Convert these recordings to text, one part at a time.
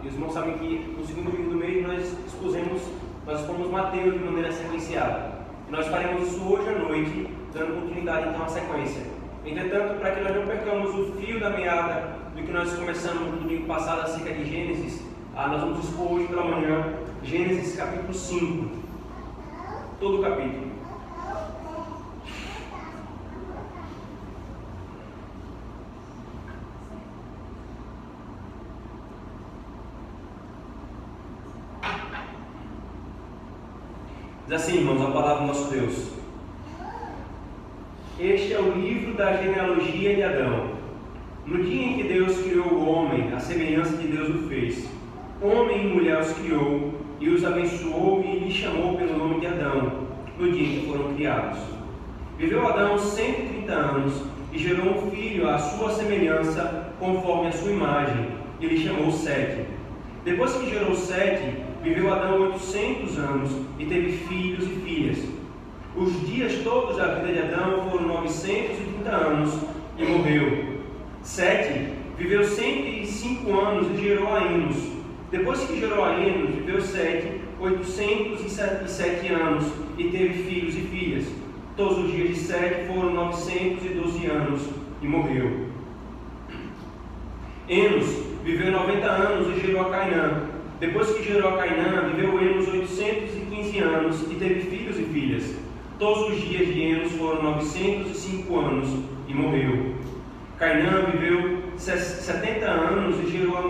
e os irmãos sabem que no segundo domingo do mês nós expomos Mateus de maneira sequenciada. E nós faremos isso hoje à noite, dando continuidade então à sequência. Entretanto, para que nós não percamos o fio da meada do que nós começamos no domingo passado acerca de Gênesis, nós vamos expor hoje pela manhã Gênesis capítulo 5, todo o capítulo. Diz assim, irmãos, a palavra do nosso Deus. Este é o livro da genealogia de Adão. No dia em que Deus criou o homem, a semelhança de Deus o fez. Homem e mulher os criou, e os abençoou e lhes chamou pelo nome de Adão, no dia em que foram criados. Viveu Adão 130 anos, e gerou um filho à sua semelhança, conforme a sua imagem, e lhe chamou Sete. Depois que gerou Sete, viveu Adão 800 anos e teve filhos e filhas. Os dias todos da vida de Adão foram 930 anos e morreu. Sete viveu 105 anos e gerou a Enos. Depois que gerou a Enos, viveu Sete 807 anos e teve filhos e filhas. Todos os dias de Sete foram 912 anos e morreu. Enos viveu 90 anos e gerou a Cainã. Depois que gerou a Cainã, viveu Enos 815 anos e teve filhos e filhas. Todos os dias de Enos foram 905 anos e morreu. Cainã viveu 70 anos e gerou a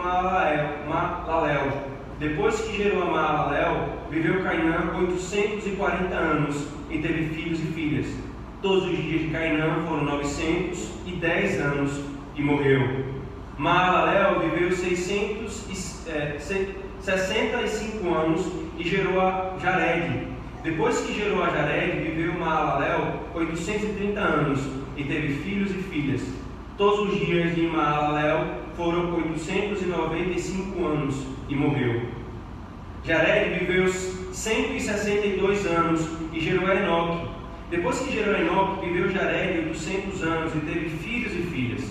Maalalel. Depois que gerou a Maalalel, viveu Cainã 840 anos e teve filhos e filhas. Todos os dias de Cainã foram 910 anos e morreu. Maalalel viveu 65 anos e gerou a Jared. Depois que gerou a Jared, viveu Maalalel 830 anos e teve filhos e filhas. Todos os dias de Maalalel foram 895 anos e morreu. Jared viveu 162 anos e gerou a Enoque. Depois que gerou a Enoque, viveu Jared 800 anos e teve filhos e filhas.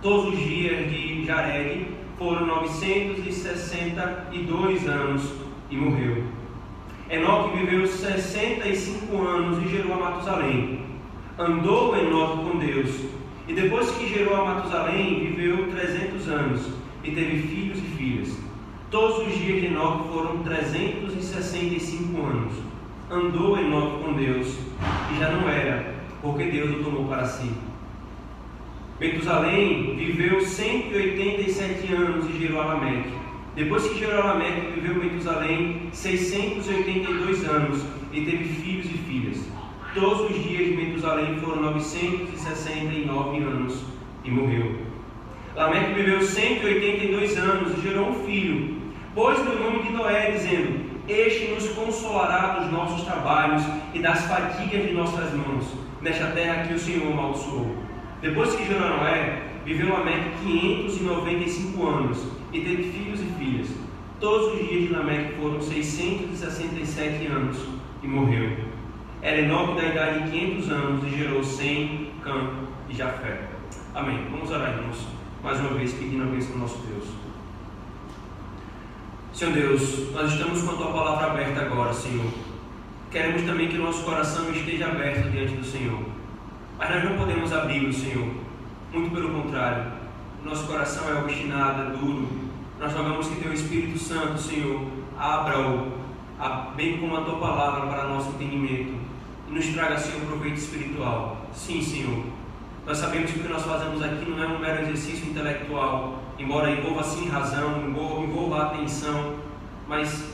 Todos os dias de Jared foram 962 anos e morreu. Enoque viveu 65 anos e gerou a Matusalém. Andou Enoque com Deus, e depois que gerou a Matusalém, viveu 300 anos e teve filhos e filhas. Todos os dias de Enoque foram 365 anos. Andou Enoque com Deus, e já não era, porque Deus o tomou para si. Metusalém viveu 187 anos e gerou a Lameque. Depois que gerou a Lameque, viveu Metusalém 682 anos e teve filhos e filhas. Todos os dias de Metusalém foram 969 anos e morreu. Lameque viveu 182 anos e gerou um filho. Pôs-lhe o nome de Noé, dizendo: Este nos consolará dos nossos trabalhos e das fadigas de nossas mãos, nesta terra que o Senhor amaldiçoou. Depois que gerou Noé, viveu Lameque 595 anos e teve filhos e filhas. Todos os dias de Lameque foram 667 anos e morreu. Era Enoque da idade de 500 anos e gerou Sem, Cã e Jafé. Amém. Vamos orar, irmãos, mais uma vez pedindo a bênção do nosso Deus. Senhor Deus, nós estamos com a Tua palavra aberta agora, Senhor. Queremos também que o nosso coração esteja aberto diante do Senhor. Mas nós não podemos abri-lo, Senhor. Muito pelo contrário. Nosso coração é obstinado, é duro. Nós rogamos que Teu Espírito Santo, Senhor, abra-o, bem como a Tua palavra, para nosso entendimento. E nos traga, Senhor, proveito espiritual. Sim, Senhor. Nós sabemos que o que nós fazemos aqui não é um mero exercício intelectual, embora envolva sim razão, envolva atenção, mas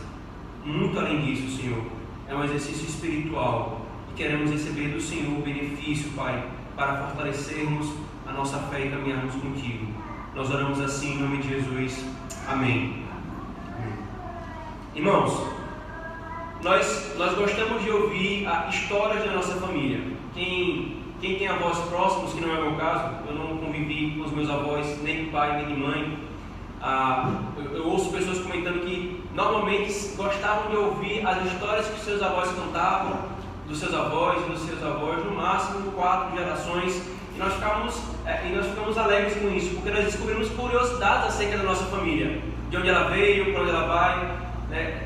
muito além disso, Senhor, é um exercício espiritual. Queremos receber do Senhor o benefício, Pai, para fortalecermos a nossa fé e caminharmos contigo. Nós oramos assim em nome de Jesus. Amém. Irmãos, nós gostamos de ouvir histórias da nossa família. Quem tem avós próximos, que não é o meu caso, eu não convivi com os meus avós, nem de pai, nem de mãe. Eu ouço pessoas comentando que normalmente gostavam de ouvir as histórias que os seus avós contavam, dos seus avós e dos seus avós, no máximo 4 gerações, e nós ficamos alegres com isso, porque nós descobrimos curiosidades acerca da nossa família, de onde ela veio, para onde ela vai.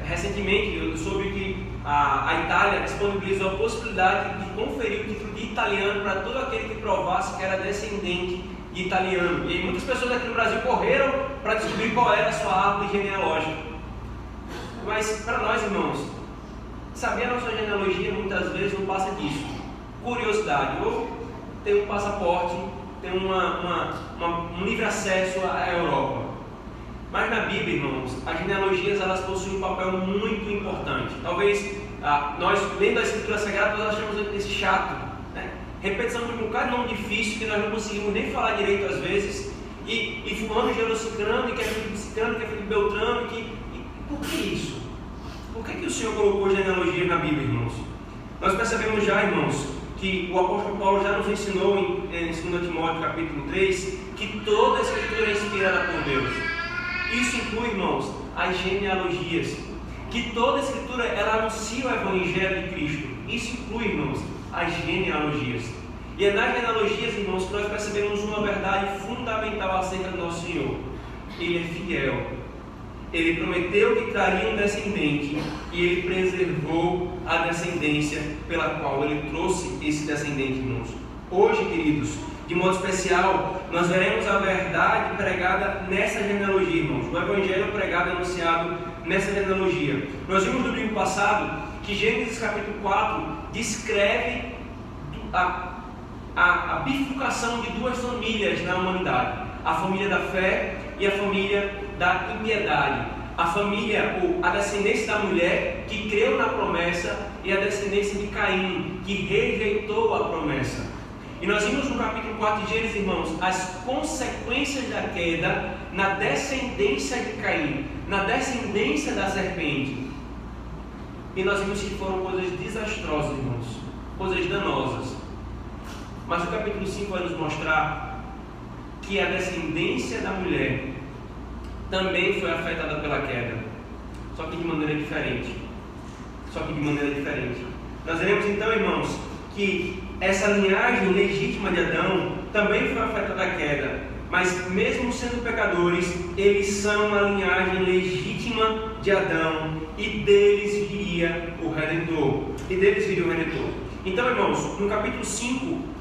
Recentemente eu soube que a Itália disponibilizou a possibilidade de conferir o título de italiano para todo aquele que provasse que era descendente de italiano. E muitas pessoas aqui no Brasil correram para descobrir qual era a sua árvore genealógica. Mas para nós, irmãos, saber a nossa genealogia muitas vezes não passa disso. Curiosidade, ou ter um passaporte, ter um livre acesso à Europa. Mas na Bíblia, irmãos, as genealogias elas possuem um papel muito importante. Talvez nós, lendo a Escritura Sagrada, nós achamos esse chato, né? Repetição de um bocado de nome difícil que nós não conseguimos nem falar direito às vezes. E fulano gerou ciclano, e que é filho de ciclano, que é filho de Beltrano, por que isso? Por que o Senhor colocou genealogia na Bíblia, irmãos? Nós percebemos já, irmãos, que o apóstolo Paulo já nos ensinou em 2 Timóteo capítulo 3, que toda a Escritura é inspirada por Deus. Isso inclui, irmãos, as genealogias, que toda a Escritura ela anuncia o Evangelho de Cristo. Isso inclui, irmãos, as genealogias. E é nas genealogias, irmãos, que nós percebemos uma verdade fundamental acerca do nosso Senhor. Ele é fiel. Ele prometeu que traria um descendente e ele preservou a descendência pela qual ele trouxe esse descendente, irmãos. Hoje, queridos, de modo especial, nós veremos a verdade pregada nessa genealogia, irmãos. O Evangelho pregado e anunciado nessa genealogia. Nós vimos no domingo passado que Gênesis capítulo 4 descreve a bifurcação de duas famílias na humanidade. A família da fé e a família da impiedade. A família, ou a descendência da mulher que creu na promessa e a descendência de Caim, que rejeitou a promessa. E nós vimos no capítulo 4 de Gênesis, irmãos, as consequências da queda na descendência de Caim, na descendência da serpente. E nós vimos que foram coisas desastrosas, irmãos, coisas danosas. Mas o capítulo 5 vai nos mostrar que a descendência da mulher também foi afetada pela queda, só que de maneira diferente. Nós veremos então, irmãos, que essa linhagem legítima de Adão também foi afetada da queda, mas mesmo sendo pecadores, eles são a linhagem legítima de Adão e deles viria o Redentor. Então, irmãos, no capítulo 5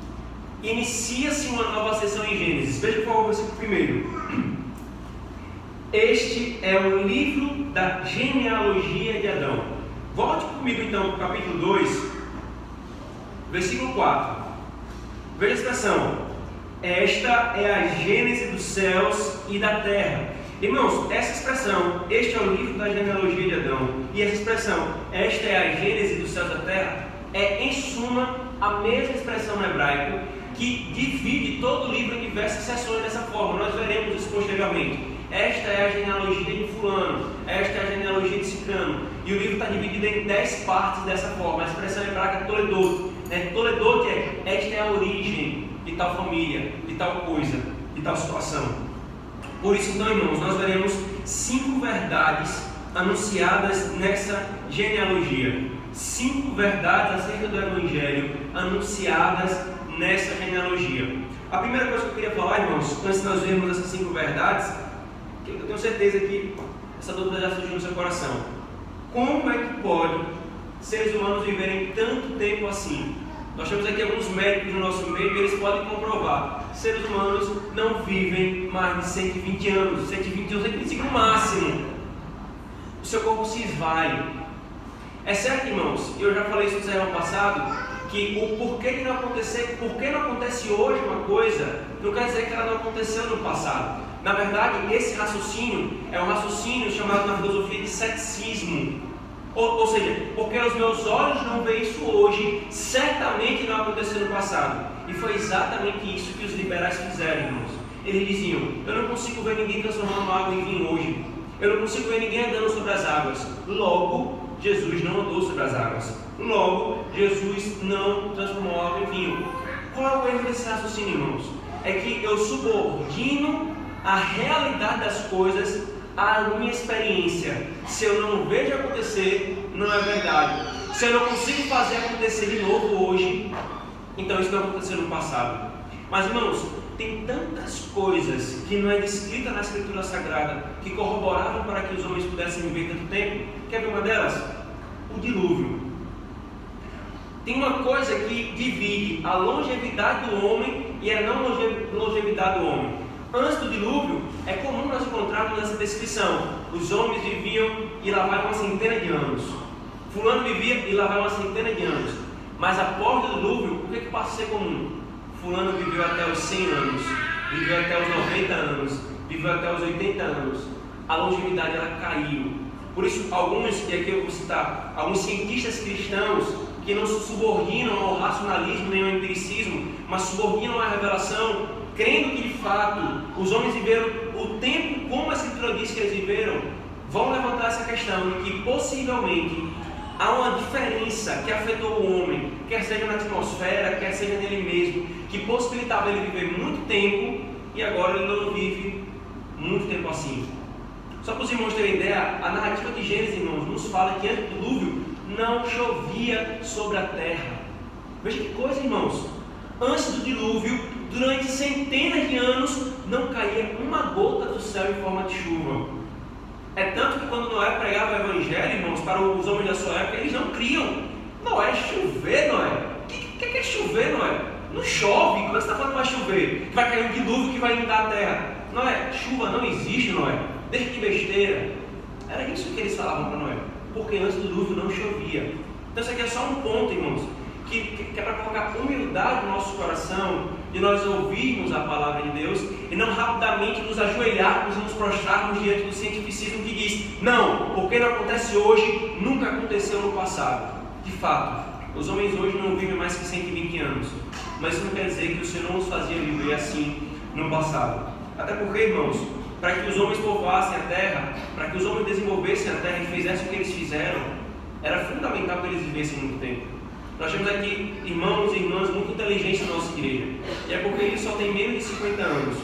inicia-se uma nova sessão em Gênesis. Veja por favor o versículo 1. Este é o livro da genealogia de Adão. Volte comigo então para o capítulo 2, versículo 4. Veja a expressão: esta é a gênese dos céus e da terra. Irmãos, essa expressão, este é o livro da genealogia de Adão, e essa expressão, esta é a gênese dos céus e da terra, é em suma a mesma expressão no hebraico que divide todo o livro em diversas seções dessa forma. Nós veremos isso posteriormente. Esta é a genealogia de fulano, esta é a genealogia de ciclano, e o livro está dividido em 10 partes dessa forma. A expressão hebraica é toledot, toledot esta é a origem de tal família, de tal coisa, de tal situação. Por isso então, irmãos, nós veremos 5 verdades anunciadas nessa genealogia. 5 verdades acerca do Evangelho anunciadas nessa genealogia. A primeira coisa que eu queria falar, irmãos, antes de nós vermos essas 5 verdades, que eu tenho certeza que essa dúvida já surgiu no seu coração: como é que pode seres humanos viverem tanto tempo assim? Nós temos aqui alguns médicos no nosso meio e eles podem comprovar: seres humanos não vivem mais de 120 anos, 121, 125 no máximo. O seu corpo se esvai. É certo, irmãos, eu já falei isso no sermão passado, que o porquê de não acontecer, porque não acontece hoje uma coisa, não quer dizer que ela não aconteceu no passado. Na verdade, esse raciocínio é um raciocínio chamado na filosofia de ceticismo. Ou seja, porque os meus olhos não veem isso hoje, certamente não aconteceu no passado. E foi exatamente isso que os liberais fizeram, irmãos. Eles diziam: eu não consigo ver ninguém transformando água em vinho hoje. Eu não consigo ver ninguém andando sobre as águas. Logo, Jesus não andou sobre as águas. Logo, Jesus não transformou água em vinho. Qual é o erro desse raciocínio, irmãos? É que eu subordino a realidade das coisas à minha experiência. Se eu não vejo acontecer, não é verdade. Se eu não consigo fazer acontecer de novo hoje, então isso não aconteceu no passado. Mas, irmãos, tem tantas coisas que não é descrita na Escritura Sagrada que corroboravam para que os homens pudessem viver tanto tempo. Quer ver uma delas? O dilúvio. Tem uma coisa que divide a longevidade do homem e a não longevidade do homem. Antes do dilúvio, é comum nós encontrarmos essa descrição. Os homens viviam e lá vai uma centena de anos. Fulano vivia e lá vai uma centena de anos. Mas após o dilúvio, o que passa a ser comum? Fulano viveu até os 100 anos, viveu até os 90 anos, viveu até os 80 anos. A longevidade ela caiu. Por isso, alguns, e aqui eu vou citar, alguns cientistas cristãos que não se subordinam ao racionalismo nem ao empiricismo, mas subordinam à revelação, crendo que de fato os homens viveram o tempo como a Escritura diz que eles viveram, vão levantar essa questão de que possivelmente há uma diferença que afetou o homem, quer seja na atmosfera, quer seja nele mesmo, que possibilitava ele viver muito tempo e agora ele não vive muito tempo assim. Só para os irmãos terem ideia, a narrativa de Gênesis, irmãos, nos fala que antes do dilúvio não chovia sobre a terra. Veja que coisa, irmãos. Antes do dilúvio, durante centenas de anos, não caía uma gota do céu em forma de chuva. É tanto que quando Noé pregava o Evangelho, irmãos, para os homens da sua época, eles não criam. Noé, chover, Noé? O que é chover, Noé? Não chove, como é que você está falando que vai chover? Que vai cair um dilúvio que vai inundar a terra. Noé, chuva não existe, Noé. Deixa de besteira. Era isso que eles falavam para Noé. Porque antes do dilúvio não chovia. Então isso aqui é só um ponto, irmãos, que é para colocar humildade no nosso coração, de nós ouvirmos a palavra de Deus e não rapidamente nos ajoelharmos e nos prostrarmos diante do cientificismo que diz: não, porque não acontece hoje, nunca aconteceu no passado. De fato, os homens hoje não vivem mais que 120 anos, mas isso não quer dizer que o Senhor não os fazia viver assim no passado. Até porque, irmãos, para que os homens povoassem a terra, para que os homens desenvolvessem a terra e fizessem o que eles fizeram, era fundamental que eles vivessem muito tempo. Nós temos aqui irmãos e irmãs muito inteligentes na nossa igreja, e é porque eles só têm menos de 50 anos.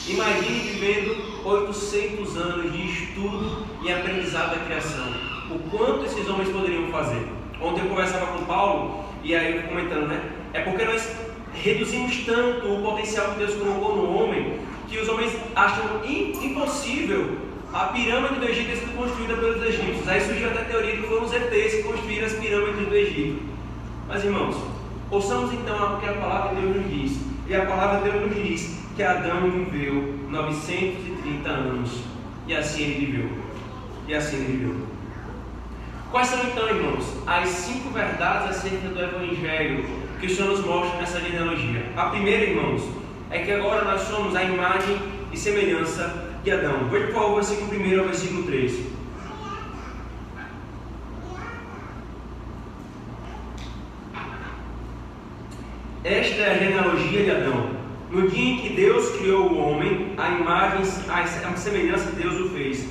Imagine vivendo 800 anos de estudo e aprendizado da criação. O quanto esses homens poderiam fazer? Ontem eu conversava com o Paulo, e aí eu comentando, né? É porque nós reduzimos tanto o potencial que Deus colocou no homem, que os homens acham impossível a pirâmide do Egito ter sido construída pelos egípcios. Aí surgiu até a teoria que foram os ETs que construíram as pirâmides do Egito. Mas, irmãos, ouçamos então o que a palavra de Deus nos diz. E a palavra de Deus nos diz que Adão viveu 930 anos. E assim ele viveu. E assim ele viveu. Quais são então, irmãos, as 5 verdades acerca do Evangelho que o Senhor nos mostra nessa genealogia? A primeira, irmãos, é que agora nós somos a imagem e semelhança de Adão. Veja por favor o versículo 1 ao versículo 3. Esta é a genealogia de Adão. No dia em que Deus criou o homem, a imagem, a semelhança de Deus o fez.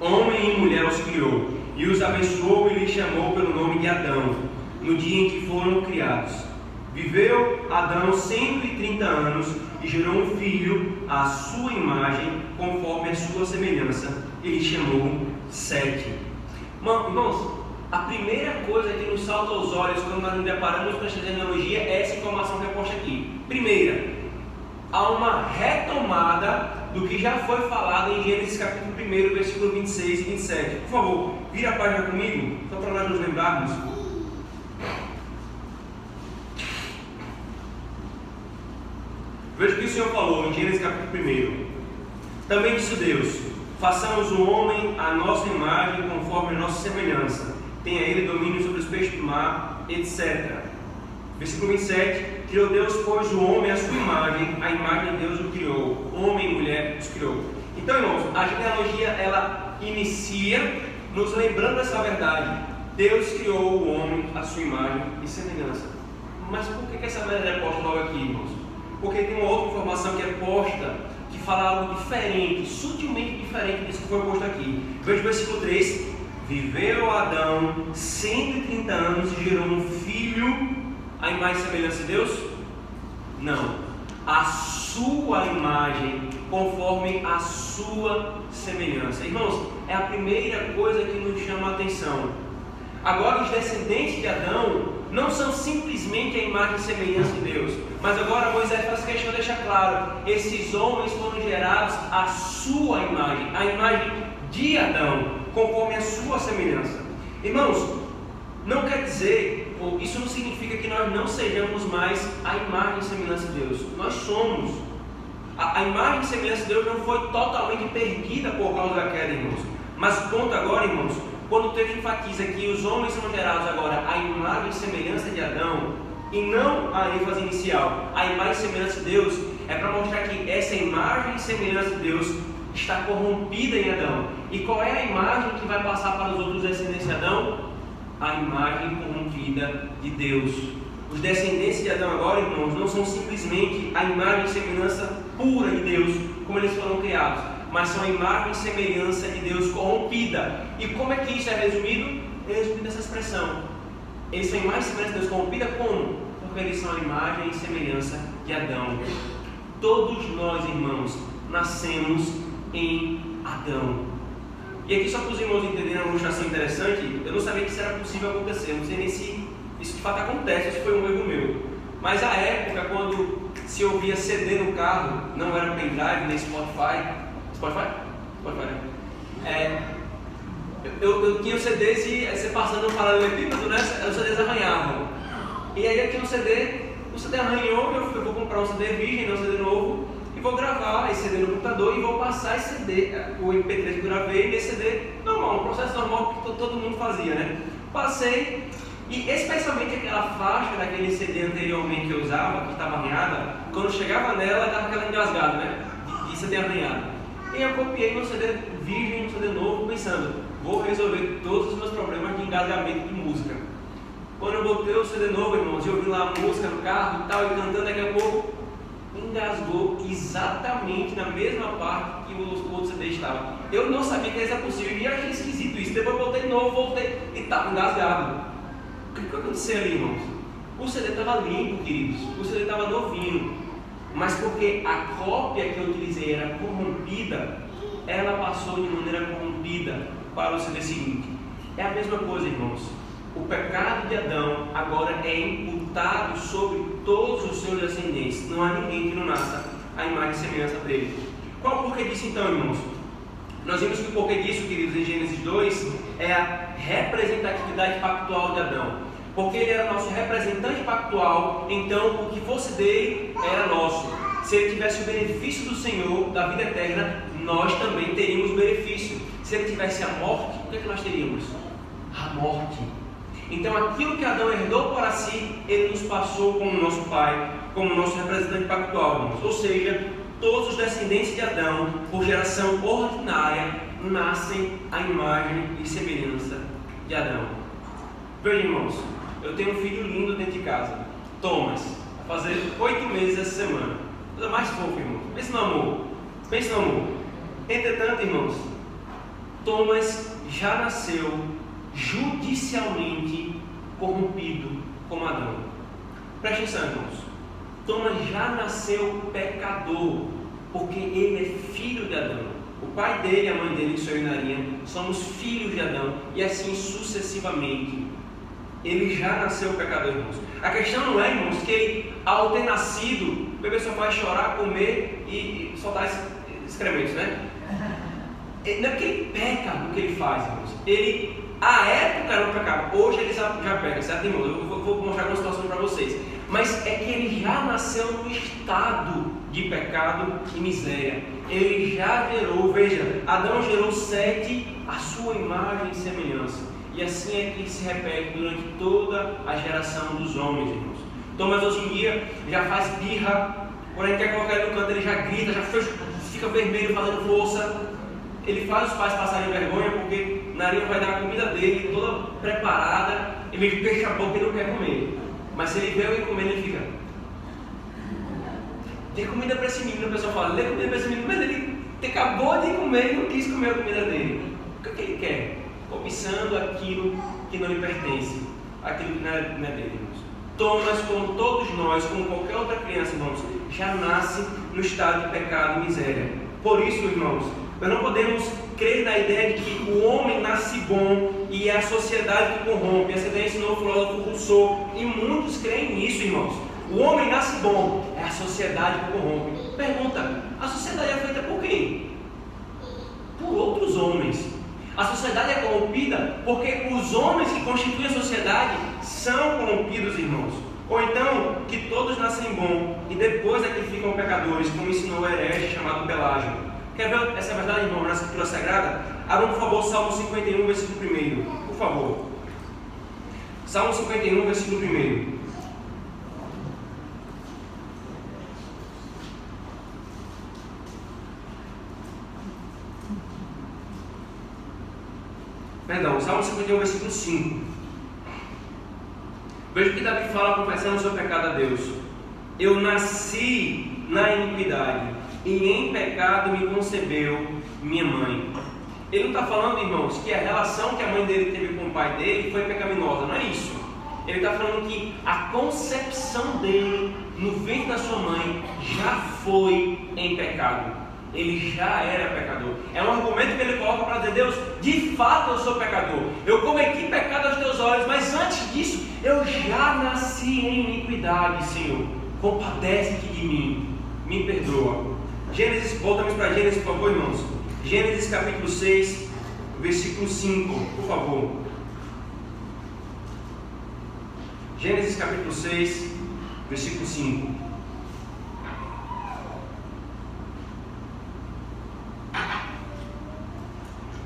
Homem e mulher os criou, e os abençoou e lhes chamou pelo nome de Adão, no dia em que foram criados. Viveu Adão 130 anos e gerou um filho à sua imagem, conforme a sua semelhança, e lhe chamou Sete. Irmãos, a primeira coisa que nos salta aos olhos quando nós nos deparamos com esta genealogia é essa informação que é posta aqui. Primeira, há uma retomada do que já foi falado em Gênesis capítulo 1, versículo 26 e 27. Por favor, vira a página comigo, só para nós nos lembrarmos. Veja o que o Senhor falou em Gênesis capítulo 1. Também disse Deus: façamos o homem à nossa imagem, conforme a nossa semelhança. Tenha ele domínio sobre os peixes do mar, etc. Versículo 27. Criou Deus, pois, o homem à sua imagem, a imagem de Deus o criou. Homem e mulher os criou. Então, irmãos, a genealogia, ela inicia nos lembrando dessa verdade. Deus criou o homem à sua imagem e semelhança. Mas por que essa verdade é posta logo aqui, irmãos? Porque tem uma outra informação que é posta, que fala algo diferente, sutilmente diferente disso que foi posto aqui. Veja o versículo 3. Viveu Adão 130 anos e gerou um filho à imagem e semelhança de Deus? Não. A sua imagem, conforme a sua semelhança. Irmãos, é a primeira coisa que nos chama a atenção. Agora os descendentes de Adão não são simplesmente a imagem e semelhança de Deus, mas agora Moisés faz questão de deixar claro: esses homens foram gerados à sua imagem, a imagem de Adão, conforme a sua semelhança. Irmãos, não quer dizer, ou isso não significa que nós não sejamos mais a imagem e semelhança de Deus. Nós somos. A imagem e semelhança de Deus não foi totalmente perdida por causa da queda, irmãos. Mas o ponto agora, irmãos, quando o texto enfatiza que os homens são gerados agora à imagem e semelhança de Adão, e não a ênfase inicial, a imagem e semelhança de Deus, é para mostrar que essa imagem e semelhança de Deus está corrompida em Adão. E qual é a imagem que vai passar para os outros descendentes de Adão? A imagem corrompida de Deus. Os descendentes de Adão agora, irmãos, não são simplesmente a imagem e semelhança pura de Deus, como eles foram criados, mas são a imagem e semelhança de Deus corrompida. E como é que isso é resumido? É resumido nessa expressão: eles são a imagem e semelhança de Deus corrompida como? Porque eles são a imagem e semelhança de Adão. Todos nós, irmãos, nascemos em Adão. E aqui, só para os irmãos entenderem uma ilustração interessante, eu não sabia que isso era possível acontecer, não sei nem se isso de fato acontece, isso foi um erro meu. Mas a época, quando se ouvia CD no carro, não era pendrive nem Spotify, né? Eu tinha os CDs e você passando no paralelepípedo, né? Os CDs arranhavam. E aí eu tinha um CD, o CD arranhou, eu vou comprar um CD virgem, um CD novo, e vou gravar esse CD no computador e vou passar esse CD, o MP3 que eu gravei, nesse CD normal, um processo normal que todo mundo fazia, né? Passei, e especialmente aquela faixa daquele CD anteriormente que eu usava, que estava arranhada, quando chegava nela, dava aquela engasgada, né? De CD arranhado. E eu copiei meu CD virgem, um CD novo, pensando: vou resolver todos os meus problemas de engasgamento de música. Quando eu botei o CD novo, irmãos, eu ouvi lá a música no carro e tal, e cantando, daqui a pouco engasgou exatamente na mesma parte que o outro CD estava. Eu não sabia que isso era possível e achei esquisito isso. Depois eu botei de novo, voltei e estava engasgado. O que aconteceu ali, irmãos? O CD estava limpo, queridos, o CD estava novinho, mas porque a cópia que eu utilizei era corrompida, ela passou de maneira corrompida para o CD seguinte. É a mesma coisa, irmãos. O pecado de Adão agora é imputado sobre todos os seus descendentes. Não há ninguém que não nasça a imagem e semelhança dele. Qual o porquê disso então, irmãos? Nós vimos que o porquê disso, queridos, em Gênesis 2, é a representatividade pactual de Adão. Porque ele era nosso representante pactual, então o que fosse dele era nosso. Se ele tivesse o benefício do Senhor, da vida eterna, nós também teríamos o benefício. Se ele tivesse a morte, o que é que nós teríamos? A morte. Então aquilo que Adão herdou para si, ele nos passou como nosso pai, como nosso representante pactual, irmãos. Ou seja, todos os descendentes de Adão, por geração ordinária, nascem à imagem e semelhança de Adão. Vejam, irmãos, eu tenho um filho lindo dentro de casa, Thomas, vai fazer 8 meses essa semana. Coisa mais fofa, irmãos. Pense no amor. Pense no amor. Entretanto, irmãos, Thomas já nasceu judicialmente corrompido como Adão. Preste atenção, irmãos. Thomas já nasceu pecador, porque ele é filho de Adão. O pai dele e a mãe dele, que sou eu e Narinha, somos filhos de Adão, e assim sucessivamente. Ele já nasceu pecador, irmãos. A questão não é, irmãos, que ele, ao ter nascido, o bebê só faz chorar, comer e soltar excrementos, né? Não é que ele peca no que ele faz, irmãos. Ele, à época, não pecava. Hoje ele já peca, certo, irmãos? Eu vou mostrar uma situação para vocês. Mas é que ele já nasceu no estado de pecado e miséria. Ele já gerou, veja, Adão gerou Sete à sua imagem e semelhança. E assim é que se repete durante toda a geração dos homens, irmãos. Thomas hoje em dia já faz birra, quando ele quer colocar ele no canto, ele já grita, já fica vermelho fazendo força. Ele faz os pais passarem vergonha, porque Narinha vai dar a comida dele toda preparada, ele fecha a boca e não quer comer. Mas se ele vê alguém comendo, ele fica: dê comida para esse menino. A pessoa fala: dê comida para esse menino, mas ele acabou de comer e não quis comer a comida dele. O que ele quer? Cobiçando aquilo que não lhe pertence, aquilo que não é dele, irmãos. Thomas, como todos nós, como qualquer outra criança, irmãos, já nasce no estado de pecado e miséria. Por isso, irmãos, nós não podemos crê na ideia de que o homem nasce bom e é a sociedade que corrompe. Essa ideia ensinou o filósofo Rousseau, e muitos creem nisso, irmãos. O homem nasce bom, é a sociedade que corrompe. Pergunta: a sociedade é feita por quem? Por outros homens. A sociedade é corrompida porque os homens que constituem a sociedade são corrompidos, irmãos. Ou então, que todos nascem bom e depois é que ficam pecadores, como ensinou o herege chamado Pelágio. Quer ver essa verdade, irmão, na Escritura Sagrada? Abram, por favor, Salmo 51, versículo 1. Por favor. Salmo 51, versículo 1. Perdão, Salmo 51, versículo 5. Veja o que Davi fala confessando o seu pecado a Deus. Eu nasci na iniquidade, e em pecado me concebeu minha mãe. Ele não está falando, irmãos, que a relação que a mãe dele teve com o pai dele foi pecaminosa, não é isso. Ele está falando que a concepção dele no ventre da sua mãe já foi em pecado. Ele já era pecador. É um argumento que ele coloca para dizer: Deus, de fato eu sou pecador. Eu cometi pecado aos teus olhos, mas antes disso eu já nasci em iniquidade, Senhor. Compadece-te de mim, me perdoa. Gênesis, voltamos para Gênesis, por favor, irmãos. Gênesis capítulo 6, versículo 5, por favor. Gênesis capítulo 6, versículo 5.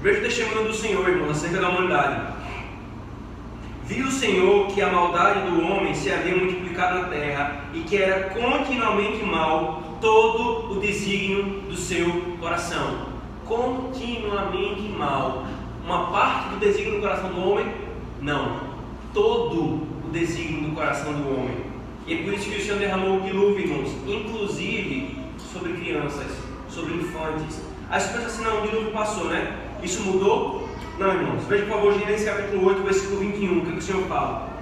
Veja o testemunho do Senhor, irmão, acerca da humanidade. Viu o Senhor que a maldade do homem se havia multiplicado na terra e que era continuamente mal todo o desígnio do seu coração. Continuamente mal. Uma parte do desígnio do coração do homem? Não. Todo o desígnio do coração do homem. E é por isso que o Senhor derramou o dilúvio, irmãos, inclusive sobre crianças, sobre infantes. Aí você pensa assim: não, o dilúvio passou, né? Isso mudou? Não, irmãos. Veja, por favor, Gênesis capítulo 8, versículo 21. O que o Senhor fala?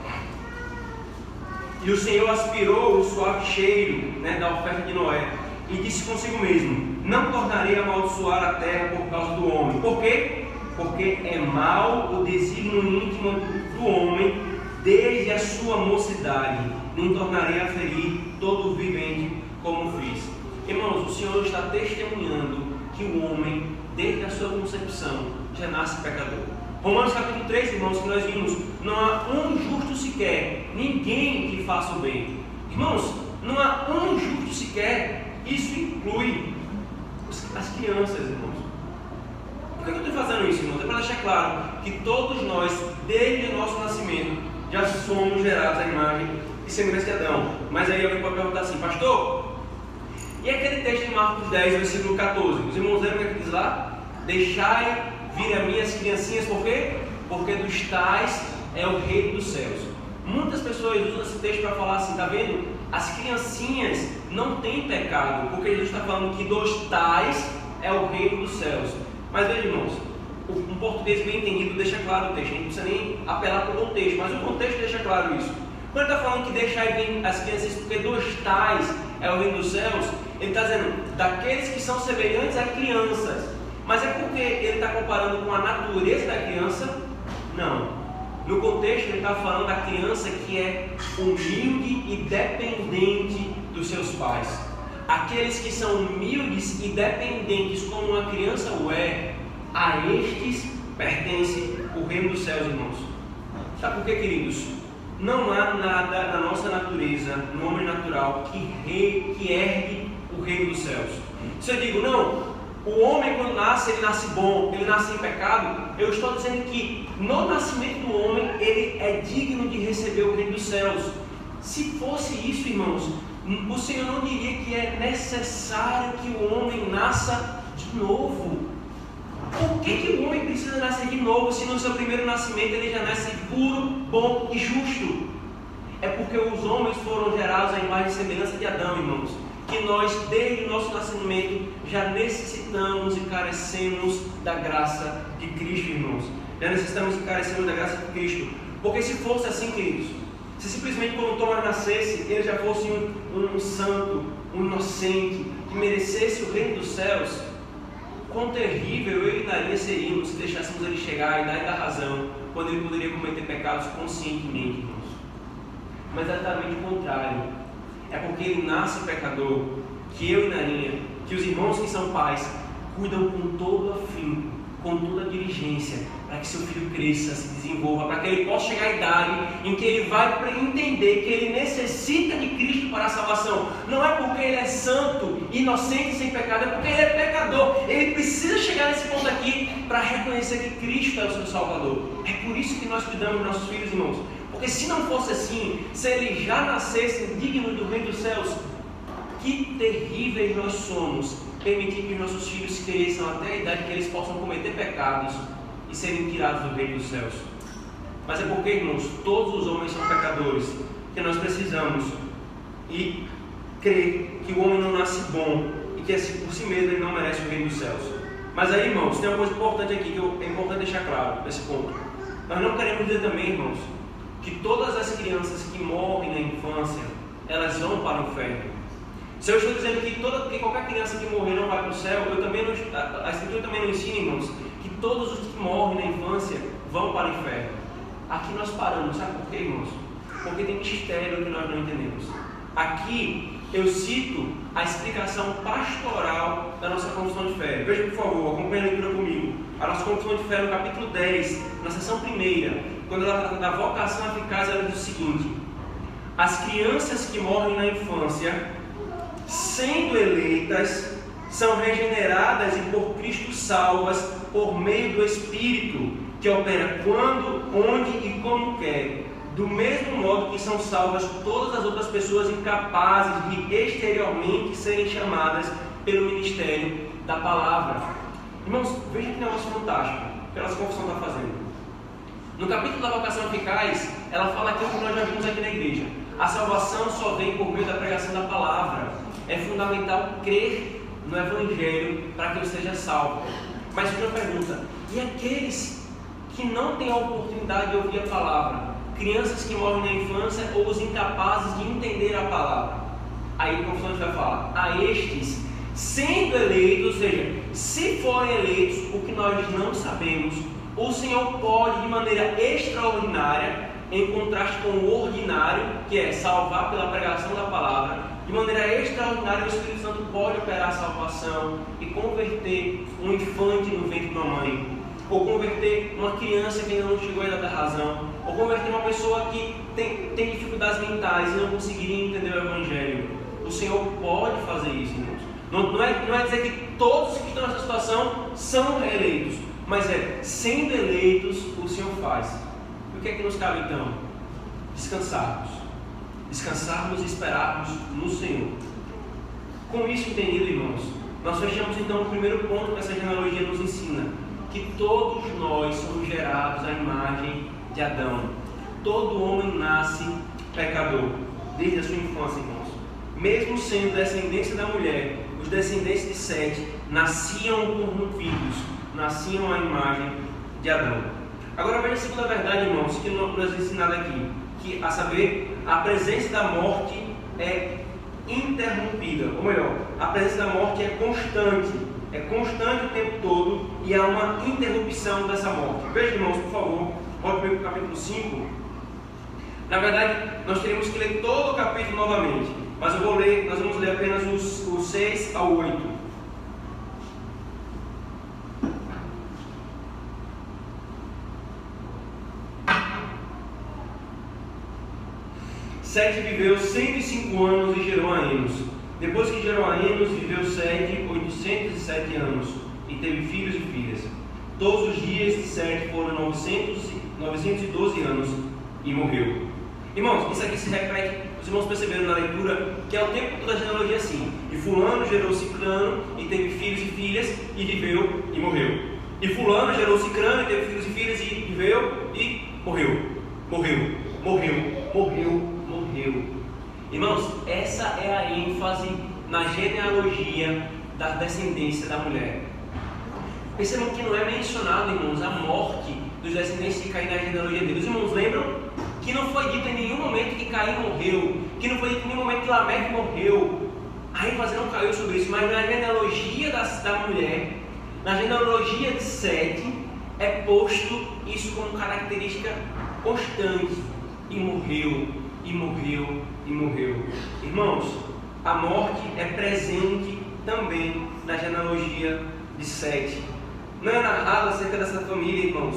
E o Senhor aspirou o suave cheiro, da oferta de Noé e disse consigo mesmo: não tornarei a amaldiçoar a terra por causa do homem. Por quê? Porque é mau o desígnio íntimo do homem desde a sua mocidade. Nem tornarei a ferir todo o vivente como fiz. Irmãos, o Senhor está testemunhando que o homem, desde a sua concepção, já nasce pecador. Romanos capítulo 3, irmãos, que nós vimos: não há um justo sequer, ninguém que faça o bem. Irmãos, não há um justo sequer. Isso inclui as crianças, irmãos. Por que eu estou fazendo isso, irmãos? É para deixar claro que todos nós, desde o nosso nascimento, já somos gerados à imagem e semelhança de Adão. Mas aí alguém pode perguntar assim: pastor, e aquele texto de Marcos 10, versículo 14? Os irmãos lembram o que diz lá? Deixai vir a mim as criancinhas, por quê? Porque dos tais é o reino dos céus. Muitas pessoas usam esse texto para falar assim: está vendo? As criancinhas não têm pecado, porque Jesus está falando que dos tais é o reino dos céus. Mas veja, irmãos, um português bem entendido deixa claro o texto, não precisa nem apelar para o contexto, mas o contexto deixa claro isso. Quando ele está falando que deixai vir as crianças porque dos tais é o reino dos céus, ele está dizendo daqueles que são semelhantes a crianças. Mas é porque ele está comparando com a natureza da criança? Não. No contexto ele está falando da criança que é humilde e dependente dos seus pais. Aqueles que são humildes e dependentes como uma criança o é, a estes pertence o reino dos céus, irmãos. Sabe por quê, queridos? Não há nada na nossa natureza, no homem natural, que ergue o reino dos céus. Se eu digo, não, o homem quando nasce, ele nasce bom, ele nasce em pecado, eu estou dizendo que no nascimento do homem, ele é digno de receber o reino dos céus. Se fosse isso, irmãos, o Senhor não diria que é necessário que o homem nasça de novo. Por que o homem precisa nascer de novo se no seu primeiro nascimento ele já nasce puro, bom e justo? É porque os homens foram gerados à imagem e semelhança de Adão, irmãos. Que nós, desde o nosso nascimento, já necessitamos e carecemos da graça de Cristo, irmãos. Já necessitamos e carecemos da graça de Cristo. Porque se fosse assim, queridos, se simplesmente quando Tomás nascesse, ele já fosse um santo, um inocente, que merecesse o reino dos céus, quão terrível eu e Narinha seríamos se deixássemos ele chegar à idade da razão, quando ele poderia cometer pecados conscientemente, irmãos. Mas é exatamente o contrário. É porque ele nasce pecador, que eu e Narinha, que os irmãos que são pais, cuidam com todo afinco, com toda a diligência, para que seu filho cresça, se desenvolva, para que ele possa chegar à idade em que ele vai entender que ele necessita de Cristo para a salvação. Não é porque ele é santo, inocente e sem pecado, é porque ele é pecador. Ele precisa chegar nesse ponto aqui para reconhecer que Cristo é o seu Salvador. É por isso que nós cuidamos dos nossos filhos, irmãos. Porque se não fosse assim, se eles já nascessem dignos do reino dos céus, que terríveis nós somos, permitir que os nossos filhos cresçam até a idade que eles possam cometer pecados e serem tirados do reino dos céus. Mas é porque, irmãos, todos os homens são pecadores, que nós precisamos e crer que o homem não nasce bom e que assim, por si mesmo ele não merece o reino dos céus. Mas aí, irmãos, tem uma coisa importante aqui que é importante deixar claro nesse ponto. Nós não queremos dizer também, irmãos, que todas as crianças que morrem na infância, elas vão para o inferno. Se eu estou dizendo que qualquer criança que morrer não vai para o céu, a Escritura também não ensina, irmãos, que todos os que morrem na infância vão para o inferno. Aqui nós paramos, sabe por quê, irmãos? Porque tem mistério que nós não entendemos. Aqui eu cito a explicação pastoral da nossa confissão de fé. Veja, por favor, acompanhe a leitura comigo. A nossa confissão de fé no capítulo 10, na seção 1, quando ela trata da vocação eficaz, ela diz o seguinte: as crianças que morrem na infância, sendo eleitas, são regeneradas e por Cristo salvas por meio do Espírito, que opera quando, onde e como quer, do mesmo modo que são salvas todas as outras pessoas incapazes de exteriormente serem chamadas pelo ministério da palavra. Irmãos, veja que negócio fantástico que a nossa confissão está fazendo. No capítulo da vocação eficaz, ela fala aquilo que nós já vimos aqui na igreja: a salvação só vem por meio da pregação da palavra. É fundamental crer no Evangelho para que eu seja salvo. Mas fica uma pergunta: e aqueles que não têm a oportunidade de ouvir a palavra? Crianças que morrem na infância ou os incapazes de entender a palavra? Aí o confissão vai falar: a estes, sendo eleitos, ou seja, se forem eleitos, o que nós não sabemos, o Senhor pode, de maneira extraordinária, em contraste com o ordinário, que é salvar pela pregação da palavra, de maneira extraordinária o Espírito Santo pode operar a salvação e converter um infante no ventre de uma mãe, ou converter uma criança que ainda não chegou à idade da razão, ou converter uma pessoa que tem dificuldades mentais e não conseguiria entender o Evangelho. O Senhor pode fazer isso, irmãos. Não é dizer que todos que estão nessa situação são eleitos, mas sendo eleitos, o Senhor faz. E o que é que nos cabe então? Descansarmos e esperarmos no Senhor. Com isso entendido, irmãos, nós fechamos então o primeiro ponto que essa genealogia nos ensina: que todos nós somos gerados à imagem de Adão. Todo homem nasce pecador, desde a sua infância, irmãos. Mesmo sendo descendência da mulher, os descendentes de Sete nasciam corrompidos, nasciam à imagem de Adão. Agora veja a segunda verdade, irmãos, que nos é ensinado aqui, que, a saber, a presença da morte é interrompida, ou melhor, a presença da morte é constante o tempo todo, e há uma interrupção dessa morte. Veja, irmãos, por favor, volte para o capítulo 5. Na verdade, nós teremos que ler todo o capítulo novamente, mas nós vamos ler apenas os 6 ao 8. Sete viveu 105 anos e gerou a Enos. Depois que gerou a Enos, viveu Sete 807 anos e teve filhos e filhas. Todos os dias de Sete foram 912 anos e morreu. Irmãos, isso aqui se repete, os irmãos perceberam na leitura, que é o tempo todo da genealogia assim: e fulano gerou Cicrano e teve filhos e filhas e viveu e morreu. E fulano gerou Cicrano e teve filhos e filhas e viveu e morreu. Morreu. Irmãos, essa é a ênfase na genealogia da descendência da mulher. Percebam que não é mencionado, irmãos, a morte dos descendentes de Caim na genealogia deles. Os irmãos lembram que não foi dito em nenhum momento que Caim morreu, que não foi dito em nenhum momento que Lameque morreu. A ênfase não caiu sobre isso, mas na genealogia da mulher, Na genealogia de Sete é posto isso como característica constante. E morreu, e morreu, e morreu. Irmãos, a morte é presente também na genealogia de Sete. Não é narrado acerca dessa família, irmãos,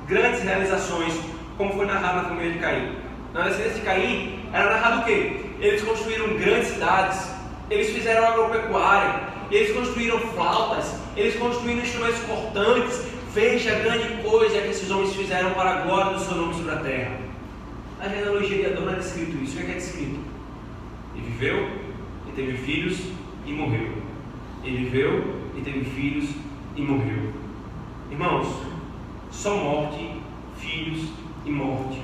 grandes realizações, como foi narrado na família de Caim. Na descendência de Caim, era narrado o quê? Eles construíram grandes cidades, eles fizeram agropecuária, eles construíram flautas, eles construíram instrumentos cortantes. Veja a grande coisa que esses homens fizeram para a glória do seu nome sobre a terra. Na genealogia de Adão não é descrito isso. O que é descrito? Ele viveu, e teve filhos, e morreu. Ele viveu, e teve filhos, e morreu. Irmãos, só morte, filhos e morte.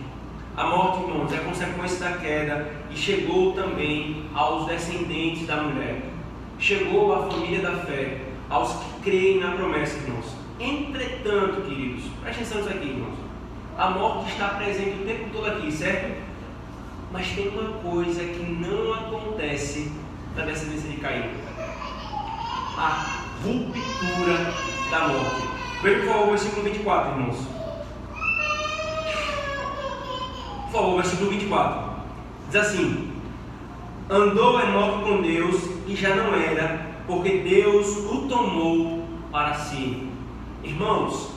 A morte, irmãos, é a consequência da queda e chegou também aos descendentes da mulher. Chegou à família da fé, aos que creem na promessa, irmãos. Entretanto, queridos, preste atenção nisso aqui, irmãos. A morte está presente o tempo todo aqui, certo? Mas tem uma coisa que não acontece na descendência de Caim: a ruptura da morte. Veja, por favor, o versículo 24, irmãos. Por favor, versículo 24. Diz assim: andou Enoque com Deus e já não era, porque Deus o tomou para si. Irmãos,